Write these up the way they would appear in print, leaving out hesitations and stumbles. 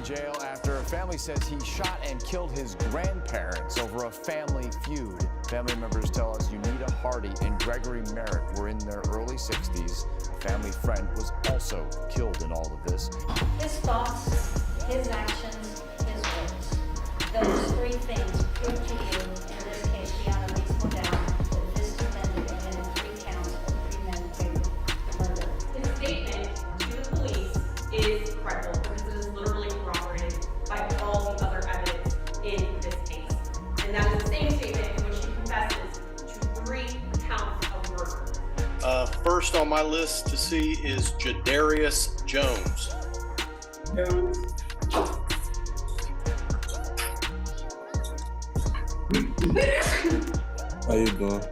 in jail after a family says he shot and killed his grandparents over a family feud. Family members tell us Unita Hardy and Gregory Merritt were in their early 60s. A family friend was also killed in all of this. His thoughts, his actions, his words. Those three things prove to you, in this case, beyond a reasonable doubt, that this defendant committed 3 counts of premeditated murder. His statement to the police is credible because it is literally corroborated by all the other evidence in this case. And that is the same statement in which he confesses to 3 counts of murder. First on my list to see is Jadarius Jones. How you doing?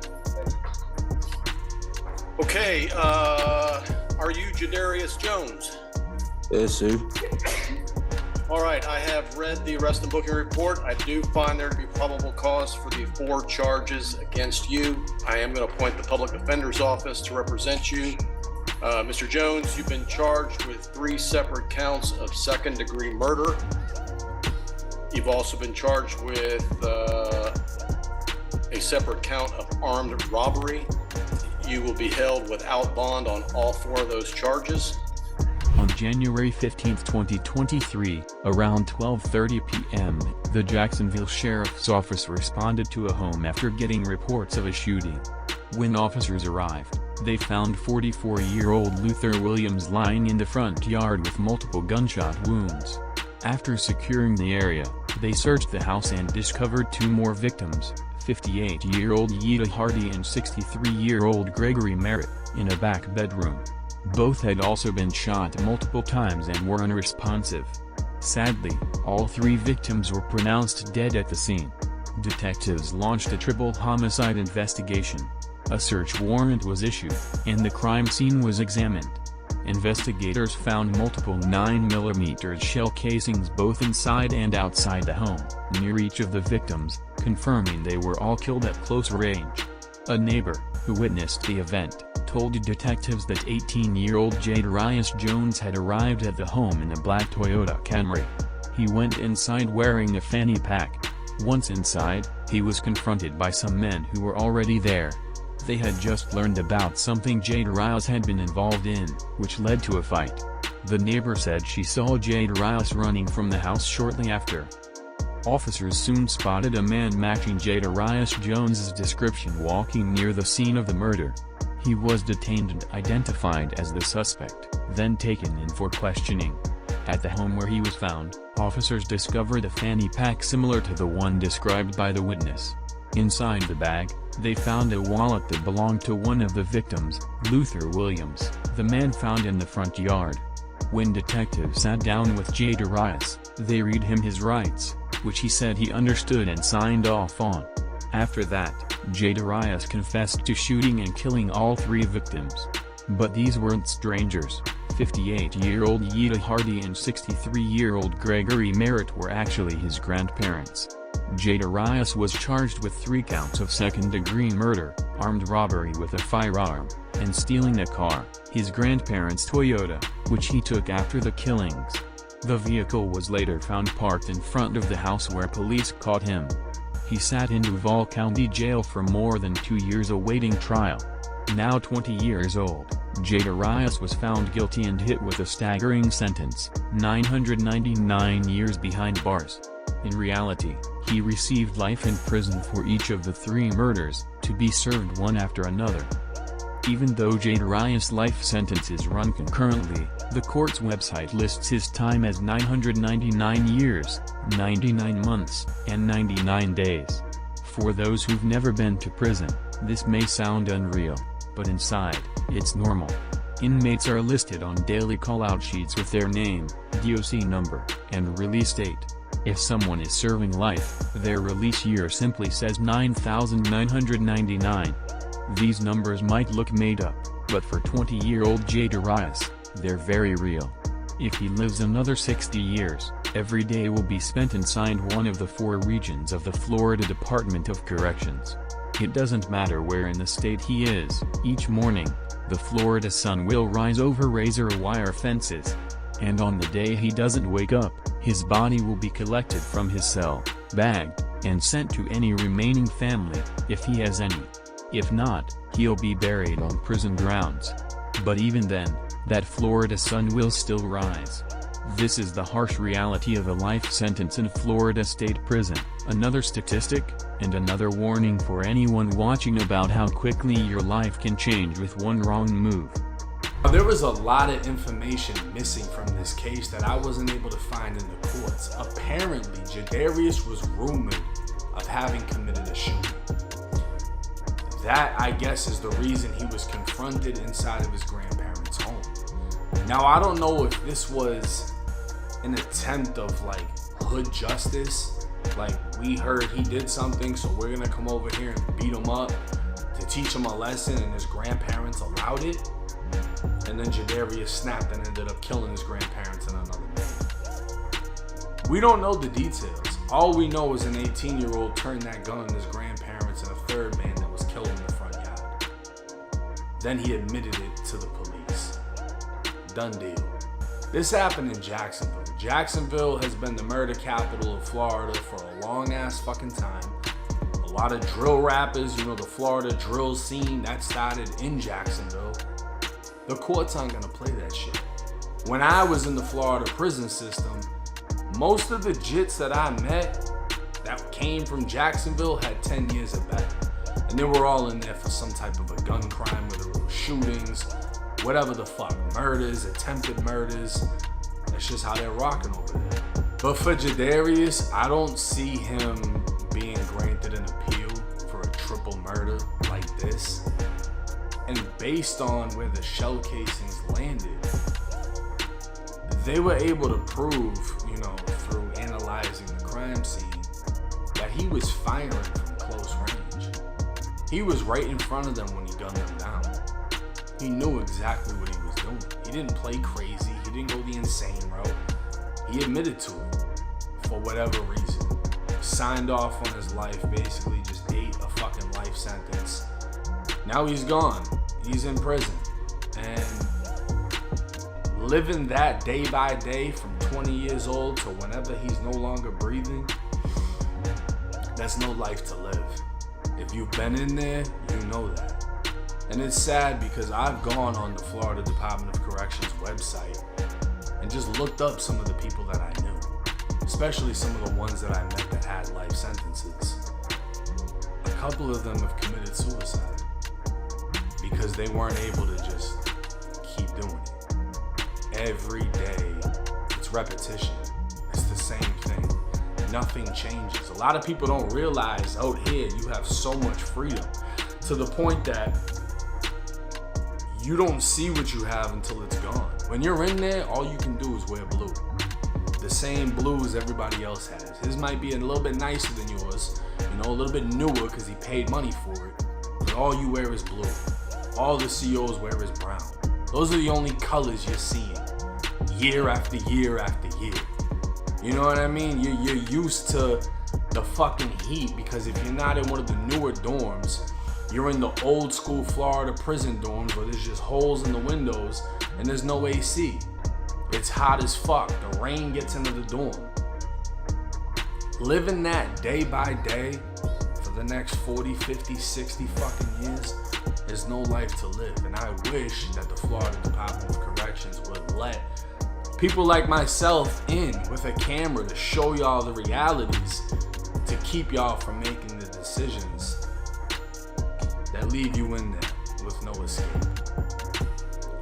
Okay, are you Jadarius Jones? Yes, sir. All right, I have read the arrest and booking report. I do find there to be probable cause for the 4 charges against you. I am going to appoint the public defender's office to represent you. Mr. Jones, you've been charged with 3 separate counts of second-degree murder. You've also been charged with a separate count of armed robbery. You will be held without bond on all 4 of those charges. On January 15, 2023, around 12:30 p.m., the Jacksonville Sheriff's Office responded to a home after getting reports of a shooting. When officers arrived, they found 44-year-old Luther Williams lying in the front yard with multiple gunshot wounds. After securing the area, they searched the house and discovered 2 more victims, 58-year-old Unita Hardy and 63-year-old Gregory Merritt, in a back bedroom. Both had also been shot multiple times and were unresponsive. Sadly, all 3 victims were pronounced dead at the scene. Detectives launched a triple homicide investigation. A search warrant was issued, and the crime scene was examined. Investigators found multiple 9mm shell casings both inside and outside the home, near each of the victims, confirming they were all killed at close range. A neighbor, who witnessed the event, told detectives that 18-year-old Jadarius Jones had arrived at the home in a black Toyota Camry. He went inside wearing a fanny pack. Once inside, he was confronted by some men who were already there. They had just learned about something Jadarius had been involved in, which led to a fight. The neighbor said she saw Jadarius running from the house shortly after. Officers soon spotted a man matching Jadarius Jones's description walking near the scene of the murder. He was detained and identified as the suspect, then taken in for questioning. At the home where he was found, officers discovered a fanny pack similar to the one described by the witness. Inside the bag, they found a wallet that belonged to one of the victims, Luther Williams, the man found in the front yard. When detectives sat down with Jadarius, they read him his rights, which he said he understood and signed off on. After that, Jadarius confessed to shooting and killing all 3 victims. But these weren't strangers. 58-year-old Unita Hardy and 63-year-old Gregory Merritt were actually his grandparents. Jadarius was charged with 3 counts of second-degree murder, armed robbery with a firearm, and stealing a car, his grandparents' Toyota, which he took after the killings. The vehicle was later found parked in front of the house where police caught him. He sat in Duval County Jail for more than 2 years awaiting trial. Now 20 years old, Jadarius was found guilty and hit with a staggering sentence, 999 years behind bars. In reality, he received life in prison for each of the 3 murders, to be served one after another. Even though Jadarius' life sentences run concurrently, the court's website lists his time as 999 years, 99 months, and 99 days. For those who've never been to prison, this may sound unreal, but inside, it's normal. Inmates are listed on daily call-out sheets with their name, DOC number, and release date. If someone is serving life, their release year simply says 9,999. These numbers might look made up, but for 20-year-old Jadarius, they're very real. If he lives another 60 years, every day will be spent inside one of the 4 regions of the Florida Department of Corrections. It doesn't matter where in the state he is, each morning, the Florida sun will rise over razor wire fences. And on the day he doesn't wake up, his body will be collected from his cell, bagged, and sent to any remaining family, if he has any. If not, he'll be buried on prison grounds. But even then, that Florida sun will still rise. This is the harsh reality of a life sentence in Florida State Prison, another statistic, and another warning for anyone watching about how quickly your life can change with one wrong move. There was a lot of information missing from this case that I wasn't able to find in the courts. Apparently, Jadarius was rumored of having committed a shooting. That, I guess, is the reason he was confronted inside of his grandparents' home. Now, I don't know if this was an attempt of like hood justice. Like, we heard he did something, so we're gonna come over here and beat him up to teach him a lesson, and his grandparents allowed it. And then Jadarius snapped and ended up killing his grandparents and another man. We don't know the details. All we know is an 18-year-old turned that gun on his grandparents and a third man that was killed in the front yard. Then he admitted it to the police. Done deal. This happened in Jacksonville. Jacksonville has been the murder capital of Florida for a long ass fucking time. A lot of drill rappers, you know, the Florida drill scene, that started in Jacksonville. The courts aren't gonna play that shit. When I was in the Florida prison system, most of the jits that I met that came from Jacksonville had 10 years or better. And they were all in there for some type of a gun crime, whether it was shootings, whatever the fuck, murders, attempted murders. That's just how they're rocking over there. But for Jadarius, I don't see him being granted an appeal for a triple murder like this. And based on where the shell casings landed, they were able to prove, you know, through analyzing the crime scene, that he was firing from close range. He was right in front of them when he gunned them down. He knew exactly what he was doing. He didn't play crazy. He didn't go the insane route. He admitted to it for whatever reason. Signed off on his life, basically just ate a fucking life sentence. Now he's gone. He's in prison. And living that day by day from 20 years old to whenever he's no longer breathing, that's no life to live. If you've been in there, you know that. And it's sad because I've gone on the Florida Department of Corrections website and just looked up some of the people that I knew, especially some of the ones that I met that had life sentences. A couple of them have committed suicide because they weren't able to just keep doing it. Every day, it's repetition. It's the same thing. Nothing changes. A lot of people don't realize out here you have so much freedom to the point that you don't see what you have until it's gone. When you're in there, all you can do is wear blue. The same blue as everybody else has. His might be a little bit nicer than yours, you know, a little bit newer because he paid money for it, but all you wear is blue. All the COs wear is brown. Those are the only colors you're seeing year after year after year. You know what I mean? You're used to the fucking heat because if you're not in one of the newer dorms, you're in the old school Florida prison dorms where there's just holes in the windows and there's no AC. It's hot as fuck. The rain gets into the dorm. Living that day by day for the next 40, 50, 60 fucking years is no life to live. And I wish that the Florida Department of Corrections would let people like myself in with a camera to show y'all the realities, to keep y'all from making the decisions that leave you in there with no escape.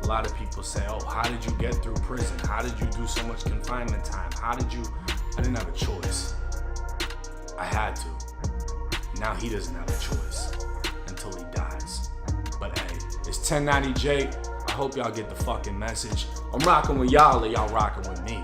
A lot of people say, oh, how did you get through prison? How did you do so much confinement time? I didn't have a choice. I had to. Now he doesn't have a choice until he dies. But hey, it's 1090 Jake. I hope y'all get the fucking message. I'm rocking with y'all or y'all rocking with me.